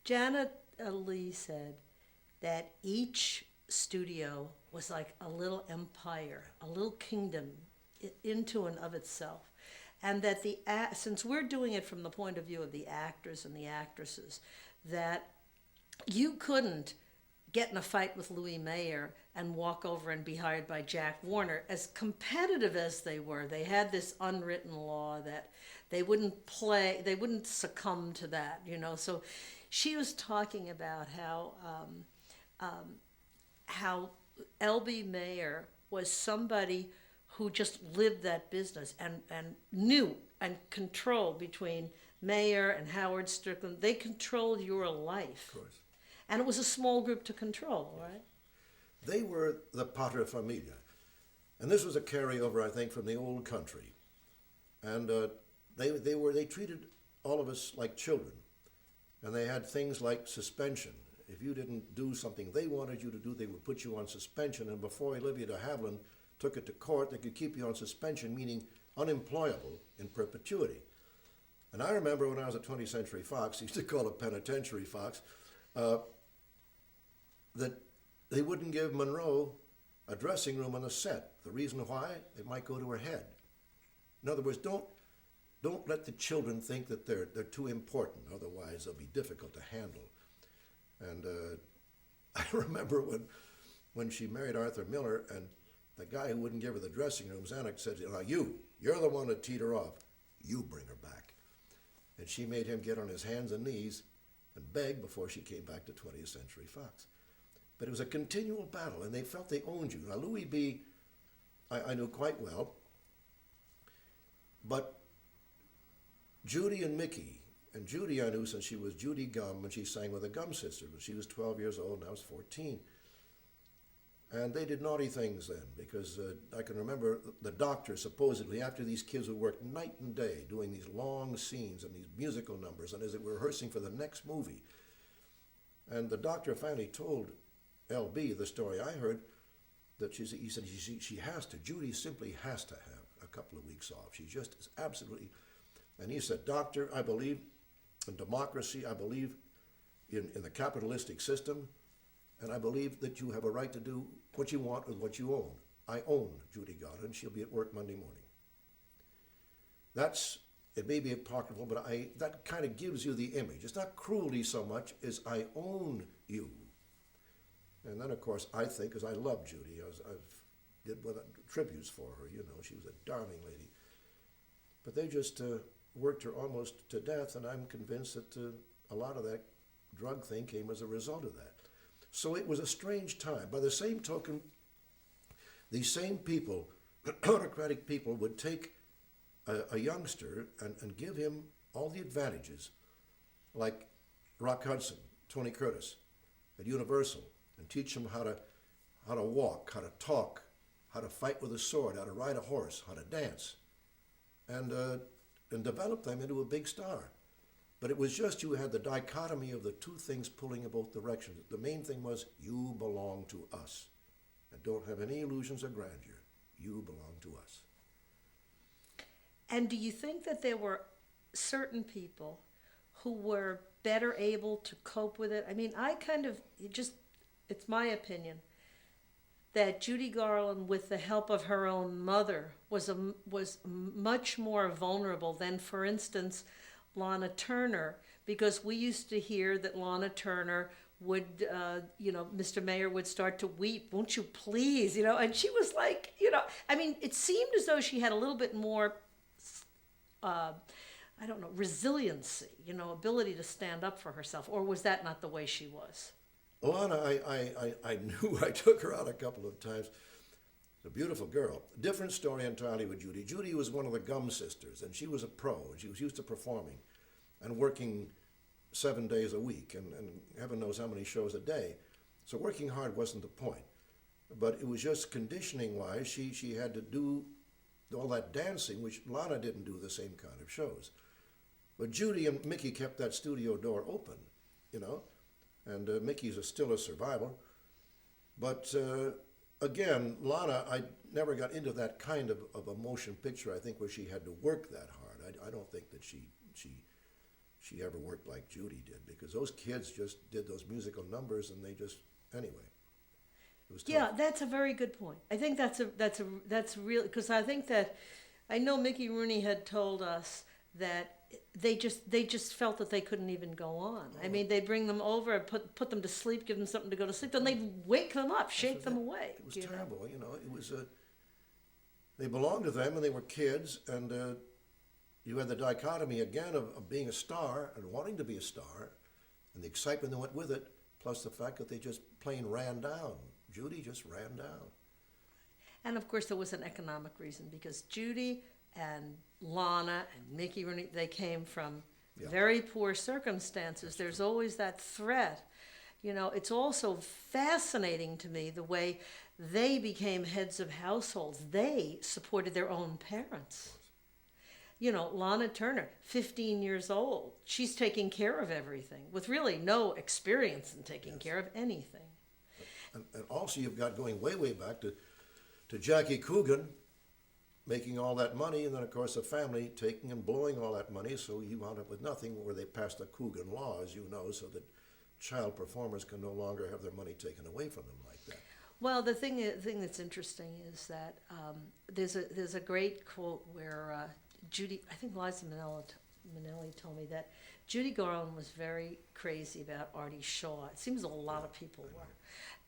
Janet Lee said that each studio was like a little empire, a little kingdom into and of itself. And that since we're doing it from the point of view of the actors and the actresses, that you couldn't get in a fight with Louis Mayer and walk over and be hired by Jack Warner. As competitive as they were, they had this unwritten law that they wouldn't succumb to that, you know. So she was talking about how L.B. Mayer was somebody who just lived that business and knew and controlled between Mayer and Howard Strickland. They controlled your life. Of course. And it was a small group to control, right? They were the pater familia. And this was a carryover, I think, from the old country. And they treated all of us like children. And they had things like suspension. If you didn't do something they wanted you to do, they would put you on suspension. And before Olivia de Havilland took it to court, they could keep you on suspension, meaning unemployable in perpetuity. And I remember when I was at 20th Century Fox, used to call it Penitentiary Fox, that they wouldn't give Monroe a dressing room on the set. The reason why? It might go to her head. In other words, don't let the children think that they're too important, otherwise they'll be difficult to handle. And I remember when she married Arthur Miller, and the guy who wouldn't give her the dressing room, Zanuck, said, you're the one that teed her off. You bring her back. And she made him get on his hands and knees and beg before she came back to 20th Century Fox. But it was a continual battle, and they felt they owned you. Now, Louis B., I knew quite well, but Judy and Mickey, and Judy I knew since she was Judy Gum, and she sang with the Gum Sisters. She was 12 years old, and I was 14. And they did naughty things then, because I can remember the doctor supposedly, after these kids would work night and day doing these long scenes and these musical numbers, and as they were rehearsing for the next movie, and the doctor finally told L.B. the story I heard, that he said she has to, Judy simply has to have a couple of weeks off. She just is absolutely, and he said, Doctor, I believe in democracy, I believe in the capitalistic system, and I believe that you have a right to do what you want with what you own. I own Judy Garland. She'll be at work Monday morning. It may be apocryphal, but that kind of gives you the image. It's not cruelty so much as I own you. And then, of course, I think, as I love Judy, I've did tributes for her, she was a darling lady. But they just worked her almost to death, and I'm convinced that a lot of that drug thing came as a result of that. So it was a strange time. By the same token, these same people, autocratic people, would take a youngster and give him all the advantages, like Rock Hudson, Tony Curtis, at Universal, and teach him how to walk, how to talk, how to fight with a sword, how to ride a horse, how to dance, and develop them into a big star. But it was just you had the dichotomy of the two things pulling in both directions. The main thing was you belong to us, and don't have any illusions of grandeur. You belong to us. And do you think that there were certain people who were better able to cope with it? I mean, it's my opinion that Judy Garland, with the help of her own mother, was much more vulnerable than, for instance, Lana Turner, because we used to hear that Lana Turner would, Mr. Mayer would start to weep, won't you please, and she was like, it seemed as though she had a little bit more, resiliency, ability to stand up for herself, or was that not the way she was? Lana, I knew, I took her out a couple of times. A beautiful girl. Different story entirely with Judy. Judy was one of the Gum Sisters, and she was a pro, and she was used to performing and working 7 days a week, and heaven knows how many shows a day. So working hard wasn't the point. But it was just conditioning-wise, she had to do all that dancing, which Lana didn't do the same kind of shows. But Judy and Mickey kept that studio door open, and Mickey's still a survivor. But again, Lana, I never got into that kind of a motion picture, I think, where she had to work that hard. I don't think that she she ever worked like Judy did, because those kids just did those musical numbers and they just, anyway. It was tough. Yeah, that's a very good point. I think that's real, because I think that I know Mickey Rooney had told us that they just felt that they couldn't even go on. I mean, they'd bring them over and put them to sleep, give them something to go to sleep, then they'd wake them up, shake them away. It was terrible, you know. It was they belonged to them and they were kids, and you had the dichotomy again of being a star and wanting to be a star, and the excitement that went with it, plus the fact that they just plain ran down. Judy just ran down. And of course, there was an economic reason, because Judy and Lana and Mickey Rooney, they came from very poor circumstances. There's always that threat. You know, it's also fascinating to me the way they became heads of households. They supported their own parents. You know, Lana Turner, 15 years old. She's taking care of everything with really no experience in taking care of anything. And also you've got going way, way back to Jackie Coogan making all that money, and then of course the family taking and blowing all that money, so you wound up with nothing, where they passed the Coogan law, as you know, so that child performers can no longer have their money taken away from them like that. Well, the thing that's interesting is that there's a great quote where Judy, I think Liza Minnelli told me that Judy Garland was very crazy about Artie Shaw. It seems a lot of people were.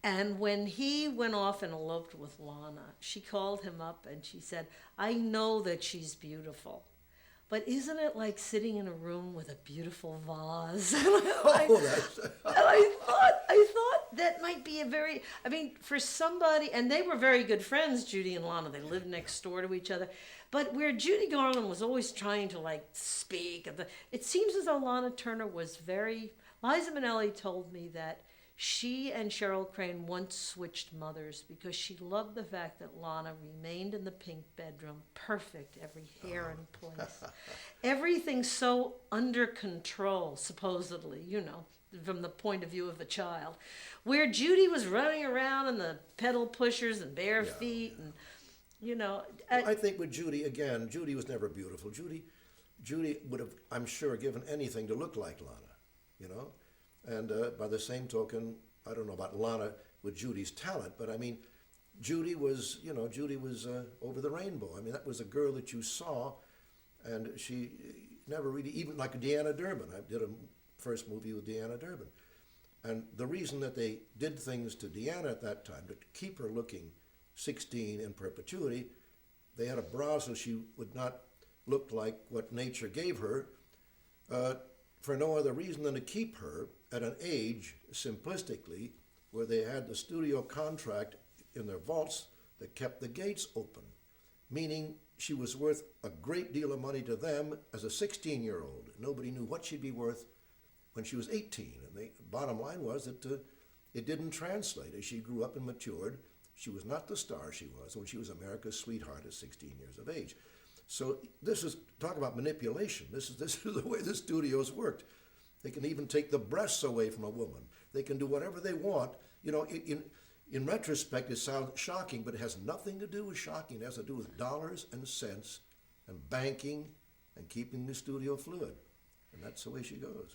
And when he went off and eloped with Lana, she called him up and she said, "I know that she's beautiful, but isn't it like sitting in a room with a beautiful vase?" And I thought that might be a very, I mean, for somebody, and they were very good friends, Judy and Lana. They lived next door to each other. But where Judy Garland was always trying to like speak, it seems as though Lana Turner was very, Liza Minnelli told me that she and Cheryl Crane once switched mothers because she loved the fact that Lana remained in the pink bedroom, perfect, every hair in place. Everything so under control, supposedly, you know, from the point of view of the child. Where Judy was running around in the pedal pushers and bare feet and, you know. I think with Judy, again, Judy was never beautiful. Judy would have, I'm sure, given anything to look like Lana, you know. And by the same token, I don't know about Lana with Judy's talent, but I mean, Judy was over the rainbow. I mean, that was a girl that you saw, and she never really, even like Deanna Durbin. I did a first movie with Deanna Durbin. And the reason that they did things to Deanna at that time, to keep her looking 16 in perpetuity, they had a bra so she would not look like what nature gave her, for no other reason than to keep her at an age, simplistically, where they had the studio contract in their vaults that kept the gates open, meaning she was worth a great deal of money to them as a 16-year-old. Nobody knew what she'd be worth when she was 18. And the bottom line was that it didn't translate. As she grew up and matured, she was not the star she was when she was America's sweetheart at 16 years of age. So this is, talk about manipulation. This is the way the studios worked. They can even take the breasts away from a woman. They can do whatever they want. You know, in retrospect, it sounds shocking, but it has nothing to do with shocking. It has to do with dollars and cents and banking and keeping the studio fluid. And that's the way she goes.